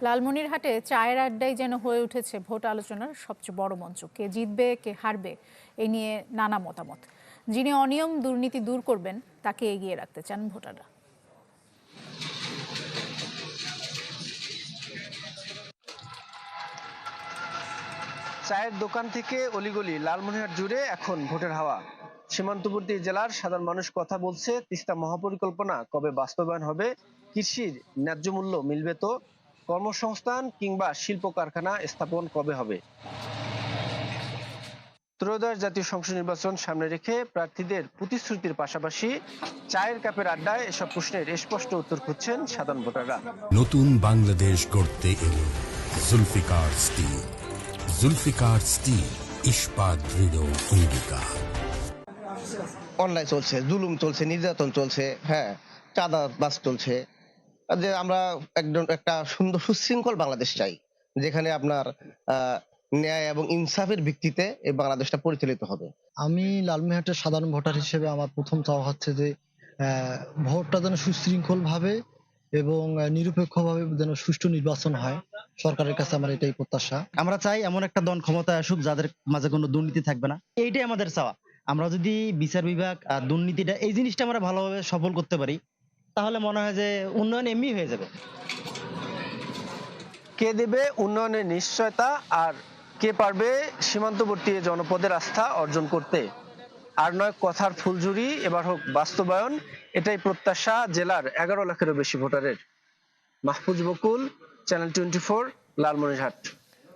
লালমনিরহাটে চায়ের আড্ডায় যেন হয়ে উঠেছে ভোট আলোচনার সবচেয়ে বড় মঞ্চ। কে জিতবে কে হারবে এ নিয়ে নানা মতামত। যিনি অনিয়ম দুর্নীতি দূর করবেন তাকে এগিয়ে রাখতে চান ভোটাররা। চায়ের দোকান থেকে অলিগলি লালমনিরহাট জুড়ে এখন ভোটের হাওয়া। সীমান্তবর্তী জেলার সাধারণ মানুষ কথা বলছে, তিস্তা মহাপরিকল্পনা কবে বাস্তবায়ন হবে, কৃষির ন্যায্য মূল্য মিলবে তো, কর্মসংস্থান কিংবা শিল্প কারখানা স্থাপন কবে হবে। ত্রয়োদশ জাতীয় সংসদ নির্বাচন সামনে রেখে প্রার্থীদের প্রতিশ্রুতির পাশাপাশি চায়ের কাপের আড্ডায় এসব প্রশ্নের স্পষ্ট উত্তর খুঁজছেন সাধারণ ভোটাররা। নতুন বাংলাদেশ গড়তে এলো জুলফিকার স্টিল। জুলফিকার স্টিল, ইস্পাত দৃঢ় অঙ্গীকার। অন্যায় চলছে, জুলুম চলছে, নির্যাতন চলছে, চাঁদাবাজ চলছে। যে আমরা একটা সুন্দর সুশৃঙ্খল বাংলাদেশ চাই, যেখানে আপনার ন্যায় এবং ইনসাফের ভিত্তিতে এই বাংলাদেশটা পরিচালিত হবে। আমি লালমনিরহাটের সাধারণ ভোটার হিসেবে আমার প্রথম চাওয়া হচ্ছে যে ভোটটা যেন সুশৃঙ্খল ভাবে এবং নিরপেক্ষভাবে যেন সুষ্ঠু নির্বাচন হয়। সরকারের কাছে আমার এটাই প্রত্যাশা। আমরা চাই এমন একটা দল ক্ষমতায় আসুক যাদের মাঝে কোনো দুর্নীতি থাকবে না, এইটাই আমাদের চাওয়া। আমরা যদি বিচার বিভাগ আর দুর্নীতিটা এই জিনিসটা আমরা ভালোভাবে সফল করতে পারি, তাহলে মনে হয় যে উন্নয়ন এমনি হয়ে যাবে। কে দেবে উন্নয়নের নিশ্চয়তা, আর কে পারবে সীমান্তবর্তী জনপদের আস্থা অর্জন করতে। আর নয় কথার ফুলঝুরি, এবার হোক বাস্তবায়ন, এটাই প্রত্যাশা জেলার 11 লাখেরও বেশি ভোটারের। মাহফুজ বকুল, চ্যানেল 24, লালমনিরহাট।